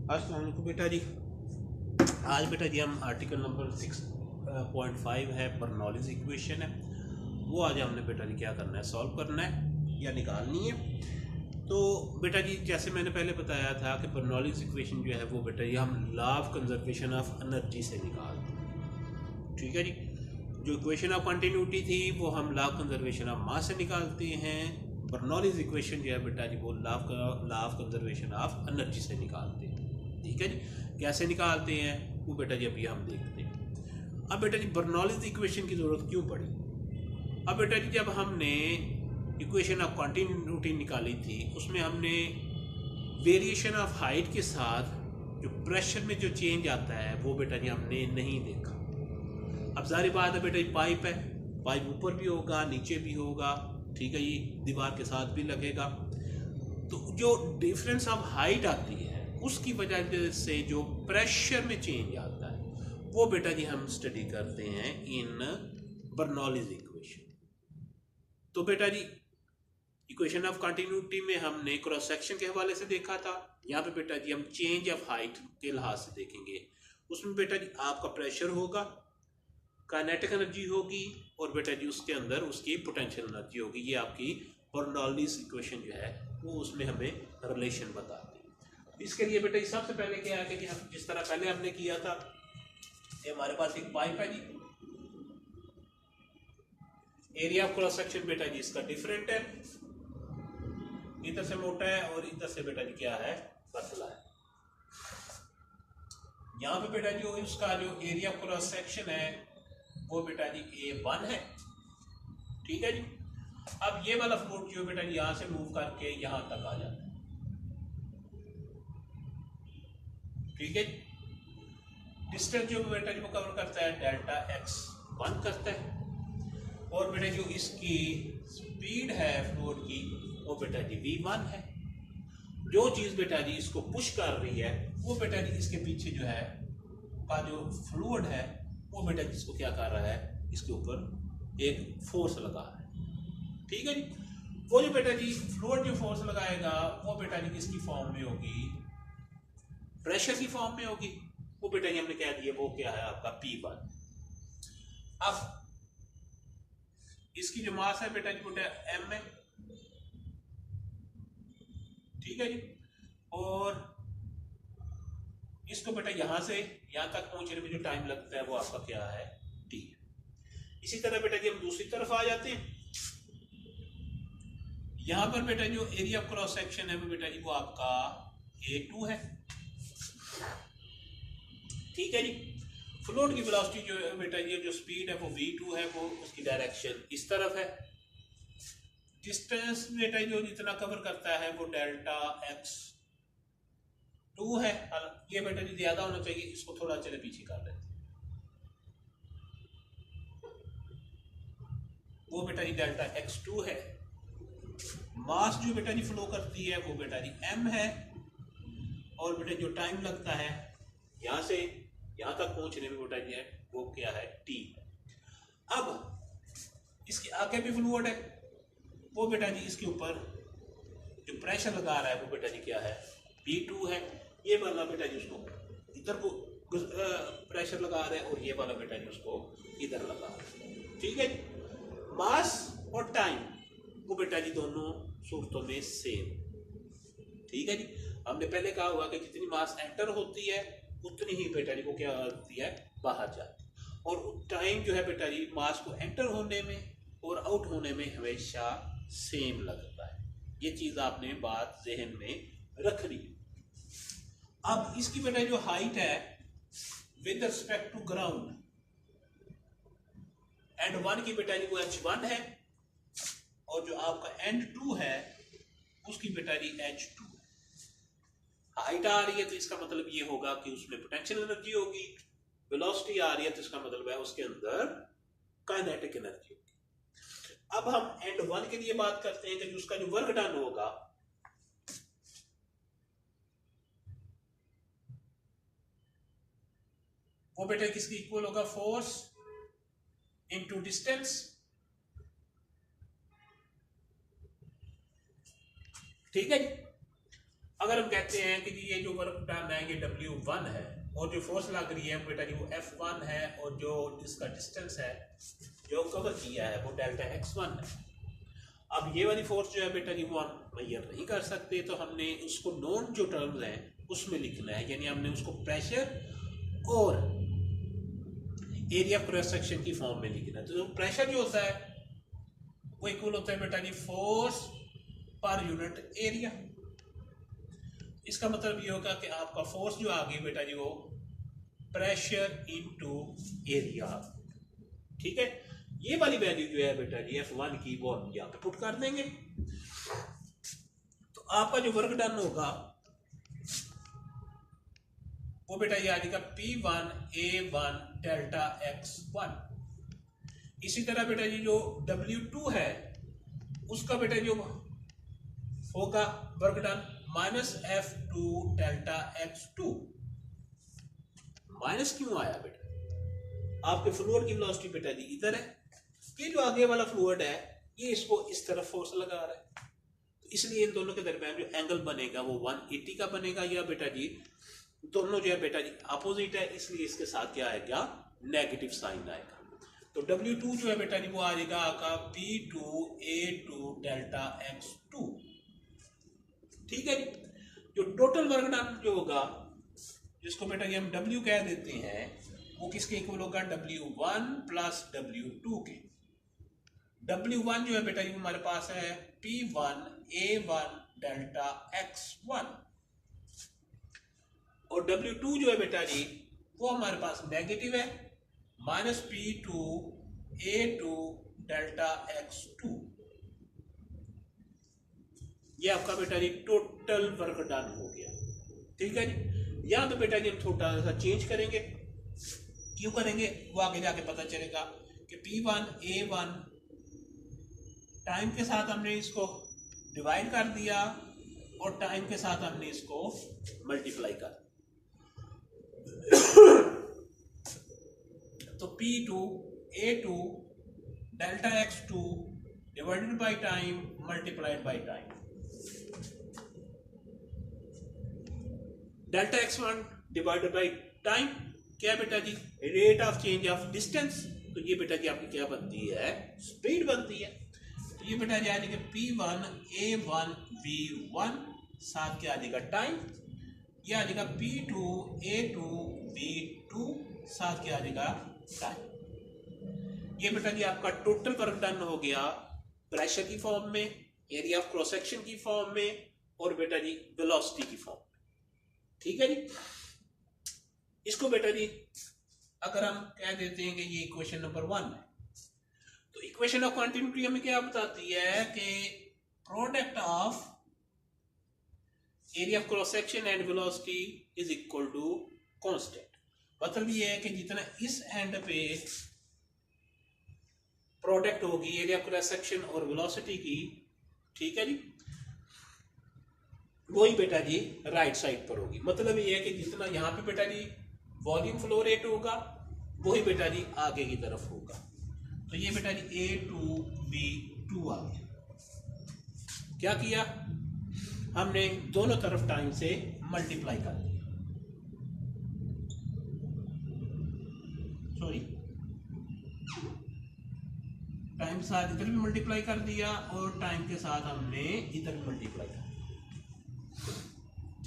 अस्सलाम वालेकुम बेटा जी। आज बेटा जी हम आर्टिकल नंबर 6.5 है बर्नौलीज इक्वेशन है, वो आज हमने बेटा जी क्या करना है, सॉल्व करना है या निकालनी है। तो बेटा जी जैसे मैंने पहले बताया था कि बर्नौलीज इक्वेशन जो है वो बेटा जी हम law of conservation of energy से निकालते हैं। ठीक है जी, जो इक्वेशन ऑफ कंटिन्यूटी थी वो हम law of conservation of mass से निकालते हैं। बर्नौलीज इक्वेशन जो है बेटा जी वो law of conservation of energy से निकालते हैं। ठीक है जी, कैसे निकालते हैं वो बेटा जी अभी हम देखते हैं। अब बेटा जी बर्नौलीज इक्वेशन की ज़रूरत क्यों पड़ी? अब बेटा जी जब हमने इक्वेशन ऑफ कंटिन्यूटी निकाली थी उसमें हमने वेरिएशन ऑफ हाइट के साथ जो प्रेशर में जो चेंज आता है वो बेटा जी हमने नहीं देखा। अब जारी बात है बेटा जी पाइप है, पाइप ऊपर भी होगा नीचे भी होगा, ठीक है जी, दीवार के साथ भी लगेगा। तो जो डिफरेंस ऑफ हाइट आती है उसकी वजह से जो प्रेशर में चेंज आता है वो बेटा जी हम स्टडी करते हैं इन बर्नौलीज इक्वेशन। तो बेटा जी इक्वेशन ऑफ कंटिन्यूटी में हमने क्रॉस सेक्शन के हवाले से देखा था, यहाँ पे बेटा जी हम चेंज ऑफ हाइट के लिहाज से देखेंगे। उसमें बेटा जी आपका प्रेशर होगा, काइनेटिक एनर्जी होगी और बेटा जी उसके अंदर उसकी पोटेंशियल एनर्जी होगी। ये आपकी बर्नौलीज इक्वेशन जो है वो उसमें हमें रिलेशन बताती है। इसके लिए बेटा सबसे पहले क्या है कि हम जिस तरह पहले हमने किया था, ये हमारे पास एक पाइप है जी, एरिया ऑफ क्रॉस सेक्शन बेटा जी इसका डिफरेंट है, इधर से मोटा है और इधर से बेटा जी क्या है, पतला है। यहाँ पे बेटा जी उसका जो एरिया ऑफ क्रॉस सेक्शन है वो बेटा जी A1 है। ठीक है जी, अब ये वाला फ्लूइड जो बेटा जी यहाँ से मूव करके यहाँ तक आ जाता है। ठीक है, डिस्टेंस जो बेटा जी वो कवर करता है डेल्टा x1 करता है और बेटा जो इसकी स्पीड है फ्लूइड की वो बेटा जी v1 है। जो चीज बेटा जी इसको पुश कर रही है वो बेटा जी इसके पीछे जो है का जो फ्लूइड है वो बेटा जी इसको क्या कर रहा है, इसके ऊपर एक फोर्स लगा रहा है। ठीक है जी, वो जो बेटा जी फ्लूइड जो फोर्स लगाएगा वो बेटा जी किसकी फॉर्म में होगी, प्रेशर की फॉर्म में होगी। वो बेटा जी हमने कह दिया वो क्या है आपका P1। अब इसकी जो मास है बेटा जी बेटा M है। ठीक है जी, और इसको बेटा यहां से यहां तक पहुंचने में जो टाइम लगता है वो आपका क्या है, T। इसी तरह बेटा जी हम दूसरी तरफ आ जाते हैं। यहां पर बेटा जो एरिया ऑफ क्रॉस सेक्शन है वो बेटा जी वो आपका A2 है। ठीक है जी, फ्लूइड की वेलोसिटी जो है बेटा ये जो स्पीड है वो v2 है, वो उसकी डायरेक्शन इस तरफ है। डिस्टेंस बेटा जो जितना कवर करता है वो डेल्टा x2 है। ये बेटा जी ज्यादा होना चाहिए, इसको थोड़ा चले पीछे कर लेते हैं। वो बेटा जी डेल्टा x2 है। मास जो बेटा जी फ्लो करती है वो बेटा जी m है और बेटा जो टाइम लगता है यहां से यहां तक पहुंचने में बेटा जी है वो क्या है, T। अब इसके आगे भी फ्लूइड है, वो बेटा जी इसके ऊपर जो प्रेशर लगा रहा है वो बेटा जी क्या है, P2 है। ये वाला बेटा जी उसको इधर को प्रेशर लगा रहा है और ये वाला बेटा जी उसको इधर लगा रहा है। ठीक है, मास और टाइम वो बेटा जी दोनों सूरतों में सेम। ठीक है जी, हमने पहले कहा हुआ कि जितनी मास एंटर होती है उतनी ही बेटा जी को क्या होती है, बाहर जाती है। और टाइम जो है बेटा जी मास को एंटर होने में और आउट होने में हमेशा सेम लगता है। ये चीज आपने बात जहन में रखनी है। अब इसकी बेटा जो हाइट है with respect to ground and one की बेटा जी वो h1 है और जो आपका n2 है उसकी बेटा जी h2। हाइट आ रही है तो इसका मतलब ये होगा कि उसमें पोटेंशियल एनर्जी होगी, वेलोसिटी आ रही है तो इसका मतलब है उसके अंदर काइनेटिक एनर्जी होगी। अब हम एंड वन के लिए बात करते हैं कि उसका जो वर्क डन होगा वो बेटा किसकी इक्वल होगा, फोर्स इनटू डिस्टेंस। ठीक है जी, अगर हम कहते हैं कि जी ये जो वर्क डन है ये W1 है और जो फोर्स लग रही है बेटा जी वो F1 है और जो इसका डिस्टेंस है जो कवर किया है वो डेल्टा x1 है। अब ये वाली फोर्स जो है बेटा जी वो हम मेजर नहीं कर सकते, तो हमने उसको नॉन जो टर्म्स हैं उसमें लिखना है, यानी हमने उसको प्रेशर और एरिया क्रॉस सेक्शन की फॉर्म में लिखना है। तो प्रेशर जो होता है वो इक्वल होता है बेटा जी फोर्स पर यूनिट एरिया। इसका मतलब ये होगा कि आपका फोर्स जो आ गई बेटा जी वो प्रेशर इनटू एरिया, ठीक है। ये वाली वैल्यू जो है बेटा जी F1 की वो हम यहाँ पे पुट कर देंगे, तो आपका जो वर्क डन होगा वो बेटा ये आ जाएगा P1 A1 डेल्टा x1। इसी तरह बेटा जी जो W2 है उसका बेटा जो होगा work done minus F2 delta x2। Minus क्यों आया बेटा? आपके फ्लूइड की वेलोसिटी बेटा जी इधर है, ये जो आगे वाला फ्लूइड है ये इसको इस तरफ फोर्स लगा रहा है, तो इसलिए इन दोनों के दरमियान जो एंगल बनेगा वो 180 का बनेगा, या बेटा जी दोनों जो है बेटा जी अपोजिट है, इसलिए इसके साथ क्या आएगा नेगेटिव साइन आएगा। तो W2 जो है बेटा जी वो आ जाएगा आपका P2 A2 डेल्टा x2, ठीक है जी। जो टोटल वर्क डन जो होगा जिसको बेटा जी हम W कह देते हैं वो किसके इक्वल होगा W1 प्लस W2 के। W1 जो है बेटा जी हमारे पास है P1 A1 डेल्टा x1 और W2 जो है बेटा जी वो हमारे पास नेगेटिव है minus P2 A2 delta x2। ये आपका बेटा जी टोटल वर्क डन हो गया, ठीक है जी। यहाँ तो बेटा जी हम थोड़ा सा चेंज करेंगे, क्यों करेंगे वो आगे जाके पता चलेगा कि P1 A1 टाइम के साथ हमने इसको डिवाइड कर दिया और टाइम के साथ हमने इसको मल्टीप्लाई कर दिया, तो P2 A2 delta x2 divided by time multiplied by time, delta x1 divided by time क्या बेटा जी rate of change of distance, तो ये बेटा जी आपकी क्या बनती है स्पीड बनती है। तो ये बेटा जी आ जाएगा P1 A1 V1 साथ क्या आ जाएगा टाइम, ये आ जाएगा P2 A2 V2 साथ क्या आ जाएगा टाइम। ये बेटा जी आपका टोटल वर्क डन हो गया प्रेशर की फॉर्म में, एरिया ऑफ क्रॉस सेक्शन की फॉर्म में और बेटा जी वेलोसिटी की फॉर्म में, ठीक है जी। इसको बेटा जी अगर हम कह देते हैं कि ये इक्वेशन नंबर 1 है, तो इक्वेशन ऑफ कंटिन्यूटी हमें क्या बताती है कि product of area of cross section and velocity is equal to constant. मतलब ये है कि जितना इस एंड पे प्रोडक्ट होगी एरिया क्रॉस सेक्शन और वेलोसिटी की, ठीक है जी, वही बेटा जी राइट साइड पर होगी। मतलब ये है कि जितना यहाँ पे बेटा जी वॉल्यूम फ्लो रेट होगा वही बेटा जी आगे की तरफ होगा। तो ये बेटा जी A2B2 आ गया। क्या किया हमने दोनों तरफ टाइम से मल्टीप्लाई कर दिया, सॉरी टाइम के साथ इधर भी मल्टीप्लाई कर दिया और टाइम के साथ हमने इधर भी मल्टीप्लाई कर दिया,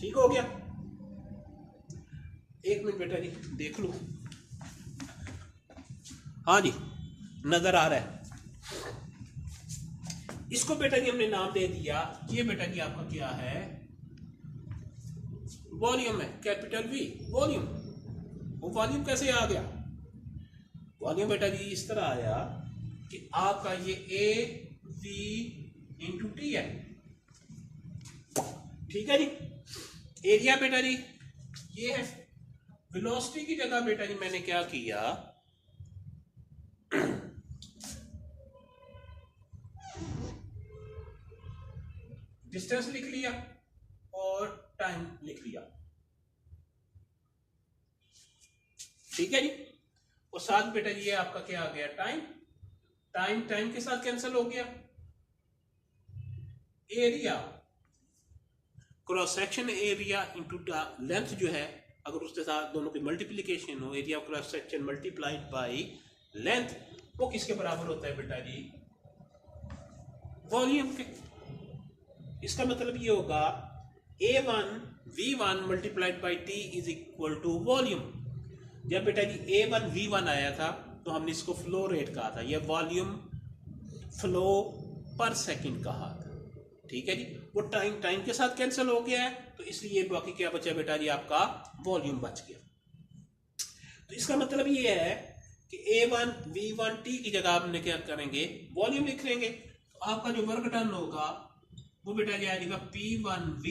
ठीक हो गया। एक मिनट बेटा जी देख लो, हाँ जी नजर आ रहा है। इसको बेटा जी हमने नाम दे दिया, ये बेटा जी आपका क्या है वॉल्यूम है, कैपिटल V वॉल्यूम। वो वॉल्यूम कैसे आ गया, वॉल्यूम बेटा जी इस तरह आया कि आपका ये AV इंटू T है, ठीक है जी। एरिया बेटा जी ये है, वेलोसिटी की जगह बेटा जी मैंने क्या किया डिस्टेंस लिख लिया और टाइम लिख लिया, ठीक है जी। और साथ बेटा जी ये आपका क्या आ गया टाइम, टाइम टाइम के साथ कैंसिल हो गया, area cross section area into length जो है, अगर उसके साथ दोनों की मल्टीप्लिकेशन हो, area of cross section multiplied by length, वो किसके बराबर होता है बेटा जी? वॉल्यूम के। इसका मतलब ये होगा A1 V1 multiplied by T is equal to volume. जब बेटा जी A1 V1 आया था तो हमने इसको फ्लो रेट कहा था, यह वॉल्यूम फ्लो पर सेकंड कहा था। ठीक है जी, वो टाइम के साथ कैंसिल हो गया है, तो इसलिए बाकी क्या बचा बेटा जी? आपका वॉल्यूम बच गया। तो इसका मतलब ये है कि A1 V1 T की जगह आपने क्या करेंगे? वॉल्यूम लिख लेंगे। तो आपका जो वर्क डन होगा वो बेटा जी आ जाएगा P1V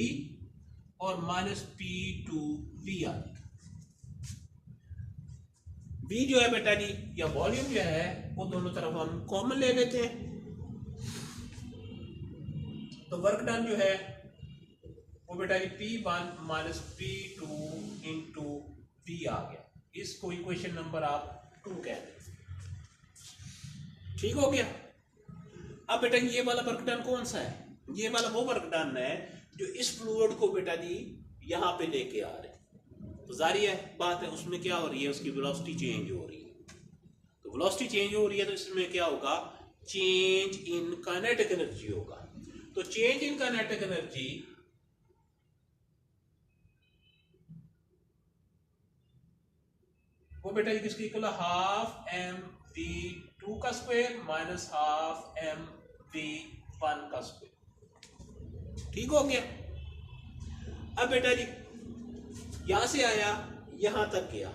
और माइनस P2V आ जाएगा। V जो है बेटा जी या वॉल्यूम जो है वो दोनों तरफ हम कॉमन ले लेते हैं, तो वर्क डन जो है वो बेटा जी P1 minus P2 into V आ गया। इसको इक्वेशन नंबर आप 2 कह दें। ठीक हो गया। अब बेटा ये वाला वर्क डन कौन सा है? ये वाला वो वर्क डन है जो इस फ्लूइड को बेटा जी यहाँ पे लेके आ रहे हैं। तो जारी है बात है, उसमें क्या हो रही है? उसकी वेलोसिटी चेंज हो रही है। तो वेलोसिटी चेंज हो रही है तो इसमें क्या होगा? चेंज इन काइनेटिक एनर्जी होगा। तो चेंज इन काइनेटिक एनर्जी वो बेटा जी किसकी इक्वल है? हाफ mv2 का स्क्वायर माइनस हाफ mv1 का स्क्वायर। ठीक हो गया। अब बेटा जी यहां से आया यहां तक गया,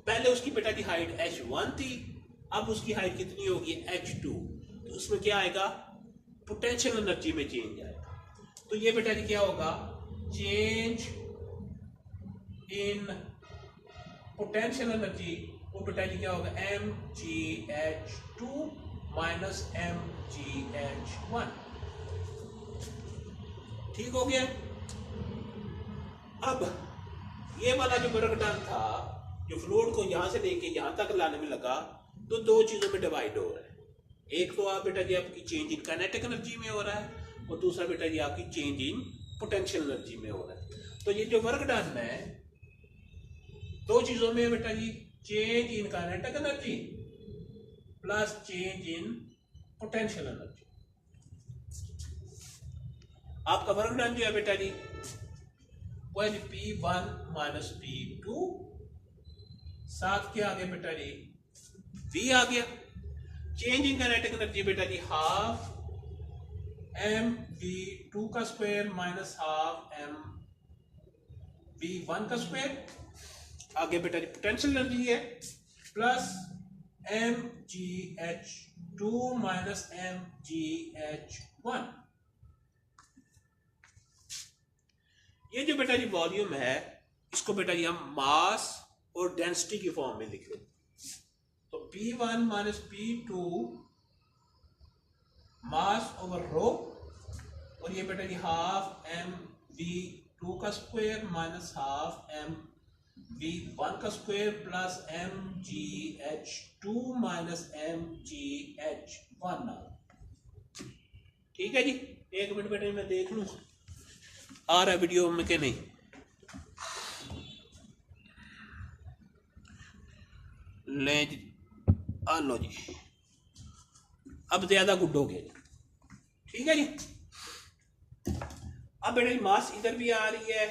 पहले उसकी बेटा जी हाइट h1 थी, अब उसकी हाइट कितनी होगी? h2। तो उसमें क्या आएगा? पोटेंशियल एनर्जी में चेंज आएगा। तो ये बेटा जी क्या होगा? चेंज इन पोटेंशियल एनर्जी वो बेटा जी क्या होगा? mgh2 minus mgh1। ठीक हो गया। अब ये वाला जो वर्क डन था, जो फ्लूइड को यहां से लेके यहां तक लाने में लगा, तो दो चीजों में डिवाइड हो रहा है। एक तो आप बेटा जी आपकी चेंज इन काइनेटिक एनर्जी में हो रहा है, और दूसरा बेटा जी आपकी चेंज इन पोटेंशियल एनर्जी में हो रहा है। तो ये जो वर्क डन है दो चीजों में बेटा जी, change in kinetic energy plus change in potential energy. आपका वर्क डन जो है बेटा जी वो है P1 माइनस P2, साथ के आगे बेटा जी V आ गया। चेंज इन काइनेटिक एनर्जी बेटा जी हाफ mv2 का स्क्वायर माइनस हाफ mv1 का स्क्वायर। आगे बेटा जी पोटेंशियल एनर्जी है प्लस mgh2 माइनस mgh1। ये जो बेटा जी वॉल्यूम है इसको बेटा जी हम मास और डेंसिटी की फॉर्म में लिख लेते। तो P1 माइनस P2 मास ओवर रो, और ये बेटा जी हाफ mv2 का स्क्वायर माइनस हाफ mv1 का square plus mgh2 minus mgh1। ठीक है जी, एक मिनट बेटा मैं देख लूं आ रहा है वीडियो में कि नहीं। ले जी, आ लो जी, अब ज्यादा गुड हो गया। ठीक है जी। अब बेटा जी मास इधर भी आ रही है,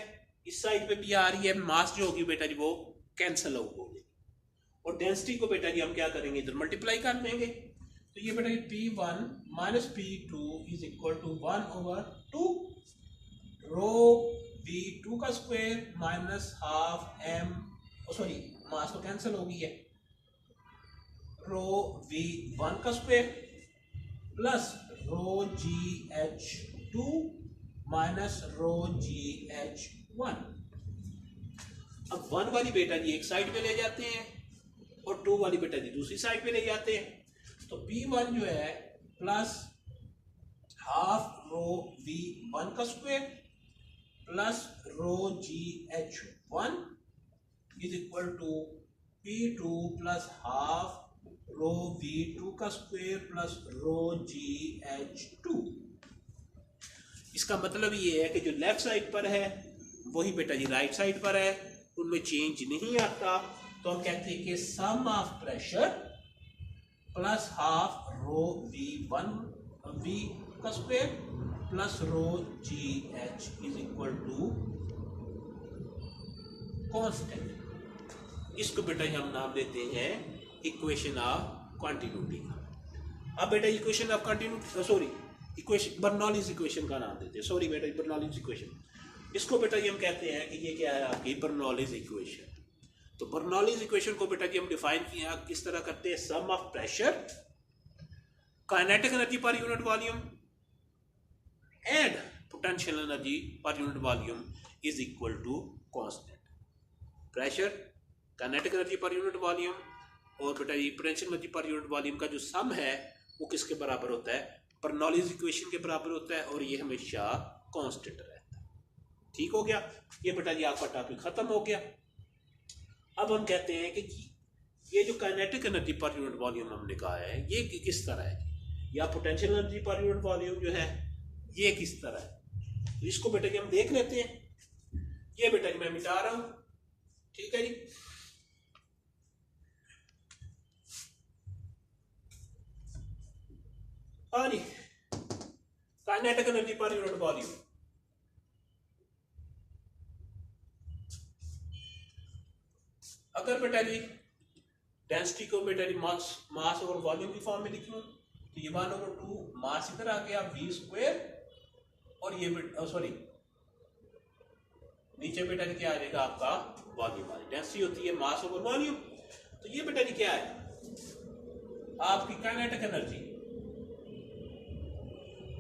इस साइड पे भी आ रही है, मास जो होगी बेटा जी वो कैंसिल होगी, और डेंसिटी को बेटा जी हम क्या करेंगे? इधर मल्टीप्लाई कर देंगे। तो ये बेटा जी P1 minus P2 is equal to 1/2 rho V2 का square minus half sorry mass तो कैंसिल हो गई है, रो V1 का square plus rho GH2 minus rho GH1। अब 1 वाली बेटा जी एक साइड पे ले जाते हैं और 2 वाली बेटा जी दूसरी साइड पे ले जाते हैं। तो P1 जो है प्लस हाफ रो V1 का square plus rho GH1 is equal to P2 plus half rho V2 का स्क्वायर प्लस रो GH2। इसका मतलब ये है कि जो लेफ्ट साइड पर है वही बेटा जी राइट साइड पर है, उनमें चेंज नहीं आता। तो हम कहते हैं कि sum of pressure plus half rho V का square plus rho GH is equal to constant. इसको बेटा हम नाम देते हैं इक्वेशन ऑफ कंटिन्यूटी का। अब बेटा equation of continuity sorry equation Bernoulli's equation का नाम देते हैं, सॉरी बेटा बर्नौलीज इक्वेशन, इसको बेटा जी हम कहते हैं कि ये क्या है आपकी बर्नौलीज इक्वेशन। तो बर्नौलीज इक्वेशन को बेटा जी हम डिफाइन किया किस तरह करते हैं, sum of pressure kinetic energy per unit volume and potential energy per unit volume is equal to constant. Pressure kinetic energy per unit volume और बेटा ये potential energy per unit volume का जो सम है वो किसके बराबर होता है, बर्नौलीज इक्वेशन के बराबर होता है, और ये हमेशा कांस्टेंट रहता है। ठीक हो गया, ये बेटा जी आपका टॉपिक खत्म हो गया। अब हम कहते हैं कि ये जो kinetic energy per unit volume हमने कहा है ये किस तरह है, या potential energy per unit volume जो है ये किस तरह है, तो इसको बेटा जी हम देख लेते हैं। ये बेटा जी मैं मिटा रहा हूं, ठीक है जी। हाँ जी, kinetic energy per unit volume, अगर बेटा जी डेंसिटी को बेटा जी मास और वॉल्यूम की फॉर्म में लिख लूं तो ये 1/2 मास इधर आ गया V स्क्वायर, और ये सॉरी नीचे बेटा जी क्या आ जाएगा आपका वॉल्यूम आ जाएगा। डेंसिटी होती है मास ओवर वॉल्यूम, तो ये बेटा जी क्या है आपकी काइनेटिक एनर्जी,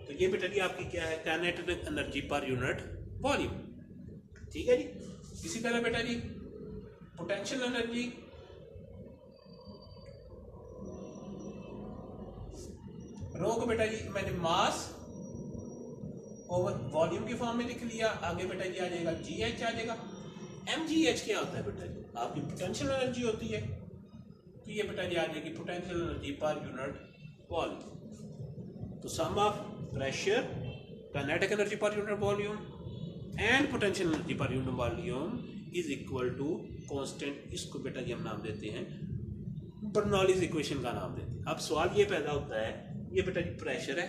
तो ये बेटा जी आपकी क्या है kinetic energy per unit volume. ठीक है जी। इसी तरह बेटा जी पोटेंशियल एनर्जी रो को बेटा जी मैंने मास ओवर वॉल्यूम की फॉर्म में लिख लिया, आगे बेटा जी आ जाएगा GH आ जाएगा। mgh क्या होता है बेटा जी आपकी पोटेंशियल एनर्जी होती है, तो ये बेटा जी आ जाएगी potential energy per unit volume. तो sum of pressure kinetic energy per unit volume and potential energy per unit volume is equal to constant. इसको बेटा जी हम नाम देते हैं बर्नौलीज इक्वेशन का नाम देते हैं। अब सवाल ये पैदा होता है, ये बेटा जी प्रेशर है,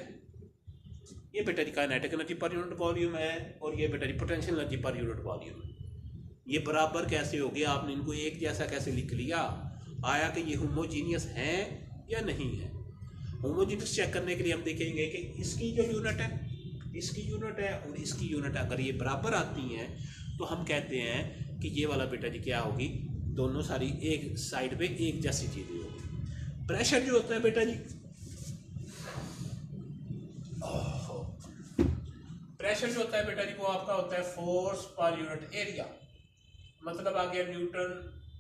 ये बेटा जी kinetic energy per unit volume है, और ये बेटा जी potential energy per unit volume है। ये बराबर कैसे हो गया, आपने इनको एक जैसा कैसे लिख लिया, आया कि ये होमोजीनियस है या नहीं है। होमोजीनियस चेक करने के लिए हम देखेंगे कि इसकी जो यूनिट है इसकी यूनिट है और इसकी यूनिट अगर ये बराबर आती हैं तो हम कहते हैं कि ये वाला बेटा जी क्या होगी, दोनों सारी एक साइड पे एक जैसी चीजें होगी। प्रेशर जो होता है बेटा जी प्रेशर जो होता है बेटा जी वो आपका होता है फोर्स पर यूनिट एरिया, मतलब आ गया न्यूटन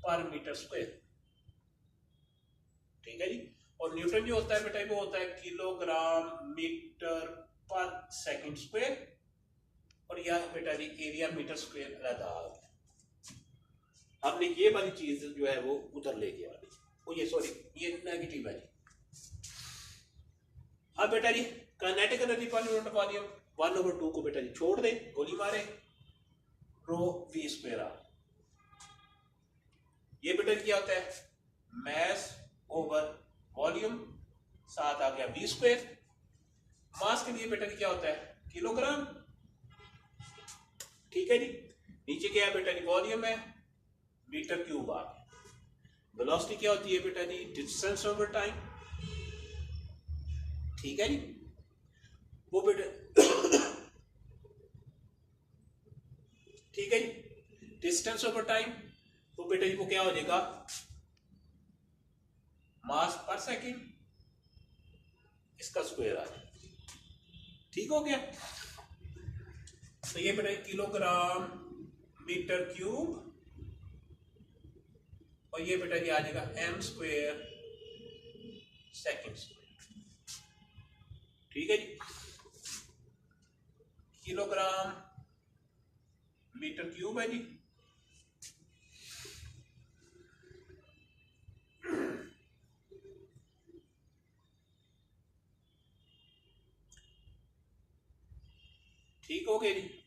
पर मीटर स्क्वायर। ठीक है जी। और न्यूटन जो होता है बेटा वो होता है किलोग्राम मीटर पर सेकंड स्क्वायर, और यह बेटा जी एरिया मीटर स्क्वायर रहता है। हमने ये वाली चीज जो है वो उधर ले गया, वो ये सॉरी ये नेगेटिव है जी। अब बेटा जी kinetic energy per unit volume 1/2 को बेटा जी छोड़ दे, गोली मारे, रो V स्क्वायर आ। ये बेटा क्या होता है मैस ओवर वॉल्यूम, साथ आ गया V स्क्वायर। मास के लिए बेटा क्या होता है किलोग्राम। ठीक है जी। नीचे क्या है बेटा जी वॉल्यूम है, मीटर क्यूब आ गया। वेलोसिटी क्या होती है बेटा जी डिस्टेंस ओवर टाइम। ठीक है जी। वो बेटा ठीक है जी डिस्टेंस ओवर टाइम, तो बेटा जी वो क्या हो जाएगा मास पर सेकंड, इसका स्क्वायर आ जाएगा। ठीक हो गया। तो ये बेटा किलोग्राम मीटर क्यूब, और ये बेटा जी आ जाएगा m स्क्वायर सेकंड स्क्वायर। ठीक है जी। किलोग्राम मीटर क्यूब है जी, ठीक हो गया जी।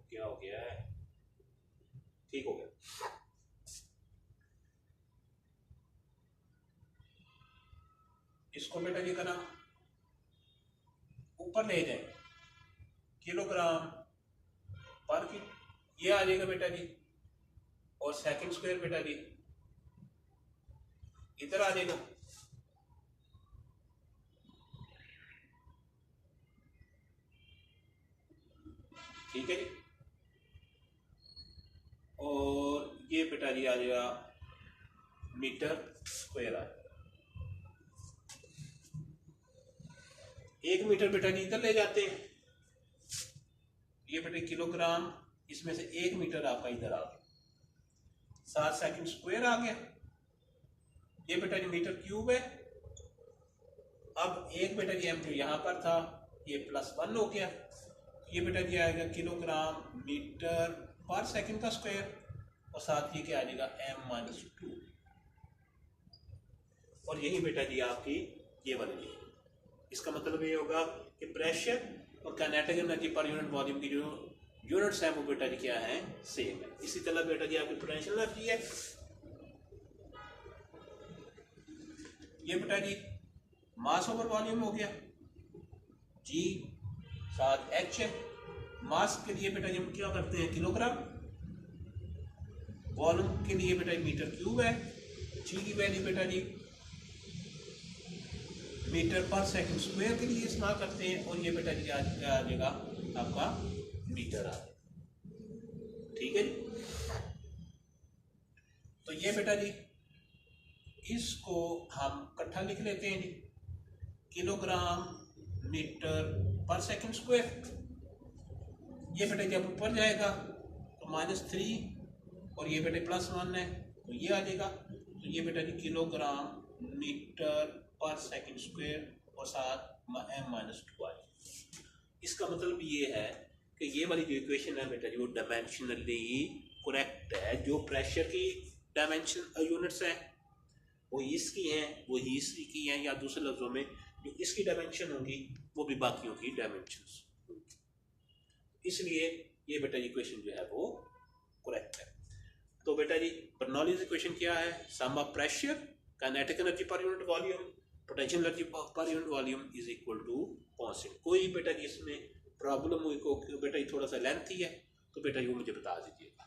क्या हो गया है? ठीक हो गया। इसको बेटा जी करा ऊपर ले जाए, किलोग्राम पर की ये आ जाएगा बेटा जी, और सेकंड स्क्वायर बेटा जी इधर आ जाएगा। ठीक है जी। और ये बेटा जी आ जाएगा मीटर स्क्वायर आ जाएगा। 1 मीटर बेटा जी इधर ले जाते हैं, ये बेटा किलोग्राम, इसमें से 1 मीटर आपका इधर आ गया, 7 सेकंड स्क्वायर आ गया। ये बेटा जी मीटर क्यूब है। अब एक बेटा जी एम जो यहाँ पर था ये +1 हो गया, ये बेटा जी आएगा किलोग्राम मीटर पर सेकंड का स्क्वायर, और साथ ही क्या आ जाएगा m-2। और यही बेटा जी आपकी ये बन गई। इसका मतलब ये होगा कि प्रेशर और kinetic energy per unit volume की जो यूनिट्स हैं वो बेटा जी क्या है, सेम है। इसी तरह बेटा जी आपकी पोटेंशियल एनर्जी है, ये बेटा जी मास ओवर वॉल्यूम हो गया, जी साथ h है। मास के लिए बेटा जी हम क्या करते हैं किलोग्राम, वॉल्यूम के लिए बेटा जी मीटर क्यूब है, जी की वैल्यू बेटा जी मीटर पर सेकंड स्क्वायर के लिए इस्तेमाल करते हैं, और ये बेटा जी आ जाएगा आपका मीटर आ जाएगा। ठीक है जी। तो ये बेटा जी इसको हम इकट्ठा लिख लेते हैं जी, किलोग्राम मीटर पर सेकंड स्क्वायर। ये बेटा जब ऊपर जाएगा तो -3, और ये बेटे +1 है तो ये आ जाएगा। तो ये बेटा जी किलोग्राम मीटर पर सेकंड स्क्वायर और साथ m-2 आ जाएगा। इसका मतलब ये है कि ये वाली जो इक्वेशन है बेटा जी वो डायमेंशनली करेक्ट है। जो प्रेशर की डायमेंशन यूनिट्स हैं वो इसकी हैं, वो ही इसकी की हैं, या दूसरे लफ्जों में जो इसकी डायमेंशन होगी वो भी बाकियों की डायमेंशंस होगी। इसलिए ये बेटा इक्वेशन जो है वो करेक्ट है। तो बेटा जी बर्नौलीज इक्वेशन क्या है, sum of pressure, kinetic energy per unit volume, potential energy per unit volume is equal to constant. कोई बेटा जी इसमें प्रॉब्लम हुई को बेटा ये थोड़ा सा लेंथी है तो बेटा ये मुझे बता दीजिएगा।